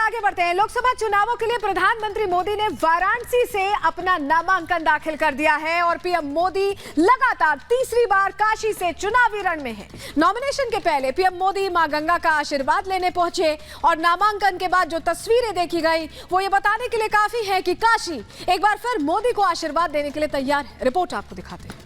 आगे बढ़ते हैं। लोकसभा चुनावों के लिए प्रधानमंत्री मोदी ने वाराणसी से अपना नामांकन दाखिल कर दिया है और पीएम मोदी लगातार तीसरी बार काशी से चुनावी रण में हैं। नॉमिनेशन के पहले पीएम मोदी मां गंगा का आशीर्वाद लेने पहुंचे और नामांकन के बाद जो तस्वीरें देखी गई वो ये बताने के लिए काफी है कि काशी एक बार फिर मोदी को आशीर्वाद देने के लिए तैयार है। रिपोर्ट आपको दिखाते हैं।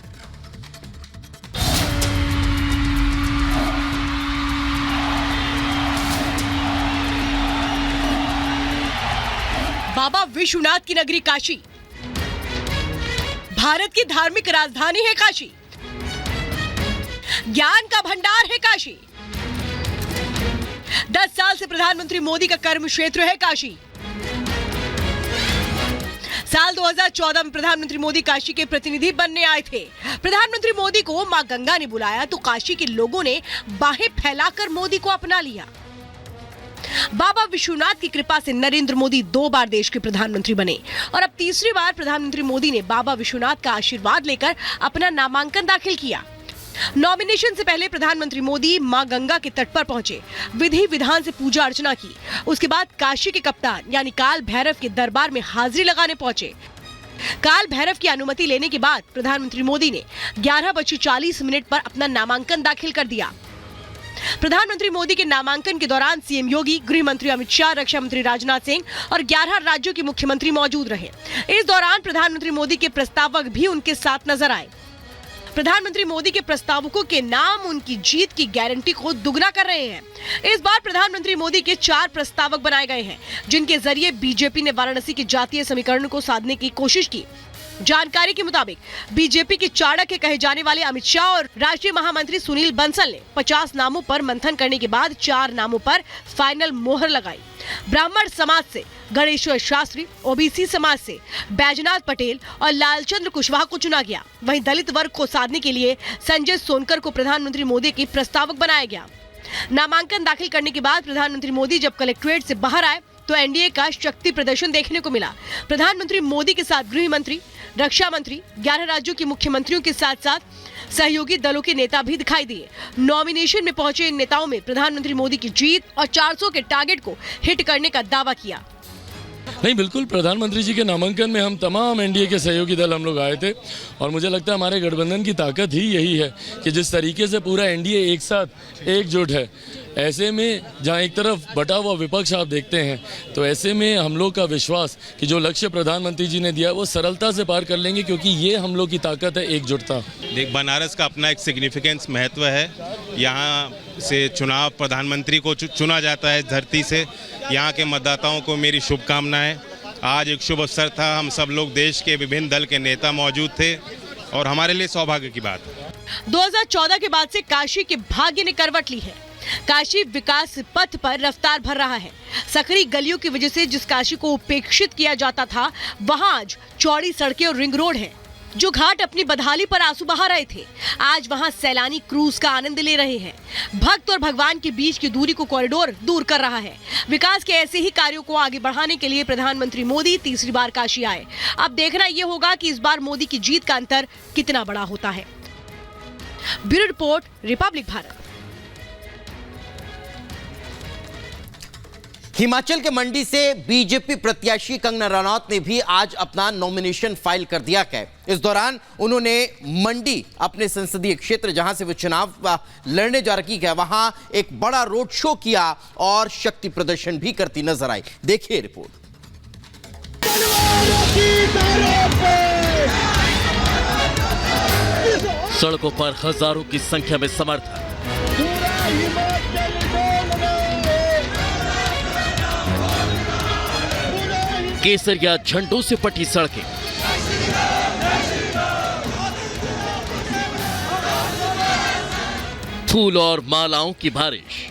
बाबा विश्वनाथ की नगरी काशी, भारत की धार्मिक राजधानी है काशी, ज्ञान का भंडार है काशी। 10 साल से प्रधानमंत्री मोदी का कर्म क्षेत्र है काशी। साल 2014 में प्रधानमंत्री मोदी काशी के प्रतिनिधि बनने आए थे। प्रधानमंत्री मोदी को मां गंगा ने बुलाया तो काशी के लोगों ने बाहें फैलाकर मोदी को अपना लिया। बाबा विश्वनाथ की कृपा से नरेंद्र मोदी 2 बार देश के प्रधानमंत्री बने और अब तीसरी बार प्रधानमंत्री मोदी ने बाबा विश्वनाथ का आशीर्वाद लेकर अपना नामांकन दाखिल किया। नॉमिनेशन से पहले प्रधानमंत्री मोदी मां गंगा के तट पर पहुंचे, विधि विधान से पूजा अर्चना की। उसके बाद काशी के कप्तान यानी काल भैरव के दरबार में हाजिरी लगाने पहुंचे। काल भैरव की अनुमति लेने के बाद प्रधानमंत्री मोदी ने 11:40 पर अपना नामांकन दाखिल कर दिया। प्रधानमंत्री मोदी के नामांकन के दौरान सीएम योगी, गृह मंत्री अमित शाह, रक्षा मंत्री राजनाथ सिंह और 11 राज्यों के मुख्यमंत्री मौजूद रहे। इस दौरान प्रधानमंत्री मोदी के प्रस्तावक भी उनके साथ नजर आए। प्रधानमंत्री मोदी के प्रस्तावकों के नाम उनकी जीत की गारंटी को दुगना कर रहे हैं। इस बार प्रधानमंत्री मोदी के 4 प्रस्तावक बनाए गए हैं, जिनके जरिए बीजेपी ने वाराणसी के जातीय समीकरण को साधने की कोशिश की। जानकारी के मुताबिक बीजेपी के चाणक्य कहे जाने वाले अमित शाह और राष्ट्रीय महामंत्री सुनील बंसल ने 50 नामों पर मंथन करने के बाद 4 नामों पर फाइनल मोहर लगाई। ब्राह्मण समाज से गणेश्वर शास्त्री, ओबीसी समाज से बैजनाथ पटेल और लालचंद्र कुशवाहा को चुना गया। वहीं दलित वर्ग को साधने के लिए संजय सोनकर को प्रधानमंत्री मोदी के प्रस्तावक बनाया गया। नामांकन दाखिल करने के बाद प्रधानमंत्री मोदी जब कलेक्ट्रेट से बाहर आए तो एनडीए का शक्ति प्रदर्शन देखने को मिला। प्रधानमंत्री मोदी के साथ गृह मंत्री, रक्षा मंत्री, 11 राज्यों के मुख्यमंत्रियों के साथ साथ सहयोगी दलों के नेता भी दिखाई दिए। नॉमिनेशन में पहुंचे इन नेताओं में प्रधानमंत्री मोदी की जीत और 400 के टारगेट को हिट करने का दावा किया। नहीं, बिल्कुल प्रधानमंत्री जी के नामांकन में हम तमाम एनडीए के सहयोगी दल हम लोग आए थे और मुझे लगता है हमारे गठबंधन की ताकत ही यही है कि जिस तरीके से पूरा एनडीए एक साथ एकजुट है। ऐसे में जहां एक तरफ बटा हुआ विपक्ष आप देखते हैं तो ऐसे में हम लोग का विश्वास कि जो लक्ष्य प्रधानमंत्री जी ने दिया वो सरलता से पार कर लेंगे, क्योंकि ये हम लोग की ताकत है, एकजुटता। देख, बनारस का अपना एक सिग्निफिकेंस महत्व है। यहाँ से चुनाव प्रधानमंत्री को चुना जाता है धरती से। यहाँ के मतदाताओं को मेरी शुभकामनाएं। आज एक शुभ अवसर था, हम सब लोग देश के विभिन्न दल के नेता मौजूद थे और हमारे लिए सौभाग्य की बात है। 2014 के बाद से काशी के भाग्य ने करवट ली है। काशी विकास पथ पर रफ्तार भर रहा है। सकरी गलियों की वजह से जिस काशी को उपेक्षित किया जाता था, वहां आज चौड़ी सड़कें और रिंग रोड है। जो घाट अपनी बदहाली पर आंसू बहा रहे थे, आज वहां सैलानी क्रूज का आनंद ले रहे हैं। भक्त और भगवान के बीच की दूरी को कॉरिडोर दूर कर रहा है। विकास के ऐसे ही कार्यों को आगे बढ़ाने के लिए प्रधानमंत्री मोदी तीसरी बार काशी आए। अब देखना यह होगा कि इस बार मोदी की जीत का अंतर कितना बड़ा होता है। Bureau report, Republic Bharat. Himachal के मंडी से बीजेपी प्रत्याशी कंगना रनौत ने भी आज अपना नॉमिनेशन फाइल कर दिया है। इस दौरान उन्होंने मंडी, अपने संसदीय क्षेत्र जहां से वो चुनाव लड़ने जा रही है, वहां एक बड़ा रोड शो किया और शक्ति प्रदर्शन भी करती नजर आई। देखिए रिपोर्ट। सड़कों पर हजारों की संख्या में समर्थक, केसरिया झंडों से पटी सड़कें, फूल और मालाओं की बारिश,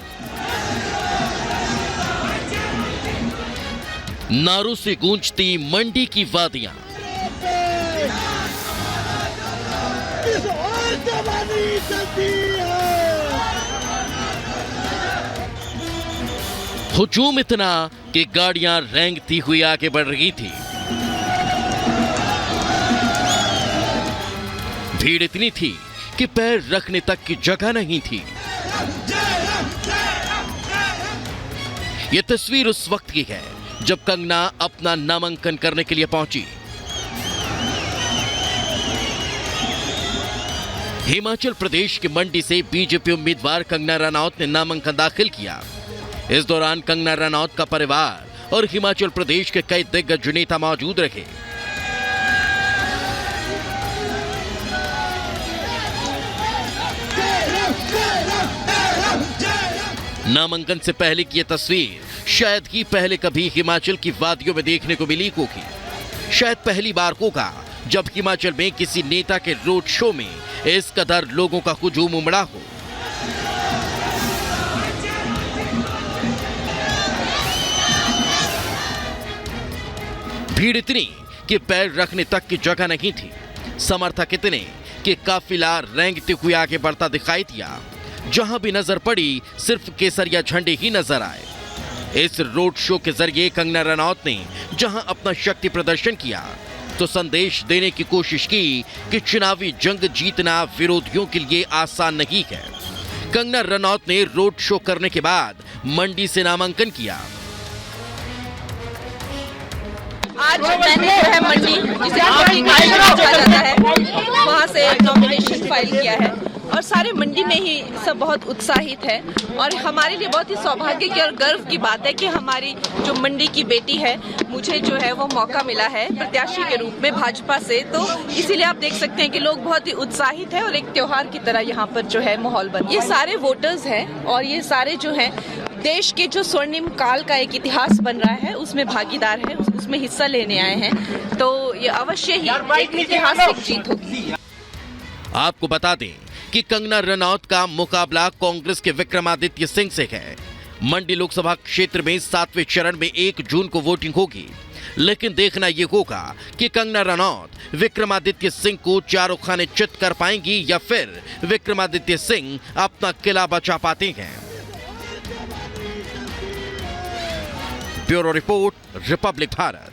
नारों से गूंजती मंडी की वादियां। हुजूम इतना कि गाड़ियां रेंगती हुई आगे बढ़ रही थी। भीड़ इतनी थी कि पैर रखने तक की जगह नहीं थी। ये तस्वीर उस वक्त की है जब कंगना अपना नामांकन करने के लिए पहुंची। हिमाचल प्रदेश के मंडी से बीजेपी उम्मीदवार कंगना रनौत ने नामांकन दाखिल किया। इस दौरान कंगना रनौत का परिवार और हिमाचल प्रदेश के कई दिग्गज नेता मौजूद रहे। नामांकन से पहले की यह तस्वीर शायद ही पहले कभी हिमाचल की वादियों में देखने को मिली होगी। शायद पहली बार होगा जब हिमाचल में किसी नेता के रोड शो में इस कदर लोगों का हुजूम उमड़ा हो। भीड़ इतनी कि पैर रखने तक की जगह नहीं थी। समर्थक इतने कि काफिला रेंगते हुए आगे बढ़ता दिखाई दिया। जहां भी नजर पड़ी सिर्फ केसरिया झंडे ही नजर आए। इस रोड शो के जरिए कंगना रनौत ने जहां अपना शक्ति प्रदर्शन किया तो संदेश देने की कोशिश की कि चुनावी जंग जीतना विरोधियों के लिए आसान नहीं है। कंगना रनौत ने रोड शो करने के बाद मंडी से नामांकन किया। आज मैंने जो है मंडी, जिसे आपकी कहा जाता है, वहाँ से नॉमिनेशन फाइल किया है और सारे मंडी में ही सब बहुत उत्साहित है और हमारे लिए बहुत ही सौभाग्य की और गर्व की बात है कि हमारी जो मंडी की बेटी है, मुझे जो है वो मौका मिला है प्रत्याशी के रूप में भाजपा से। तो इसीलिए आप देख सकते हैं कि लोग बहुत ही उत्साहित है और एक त्योहार की तरह यहाँ पर जो है माहौल बन। ये सारे वोटर्स हैं और ये सारे जो हैं देश के जो स्वर्णिम काल का एक इतिहास बन रहा है उसमें भागीदार है, उसमें हिस्सा लेने आए हैं। तो ये अवश्य ही एक ऐतिहासिक जीत होगी। आपको बता दें कि कंगना रनौत का मुकाबला कांग्रेस के विक्रमादित्य सिंह से है। मंडी लोकसभा क्षेत्र में 7वें चरण में 1 जून को वोटिंग होगी, लेकिन देखना यह होगा कि कंगना रनौत विक्रमादित्य सिंह को चारों खाने चित कर पाएंगी या फिर विक्रमादित्य सिंह अपना किला बचा पाते हैं। Bureau report, Republic Bharat.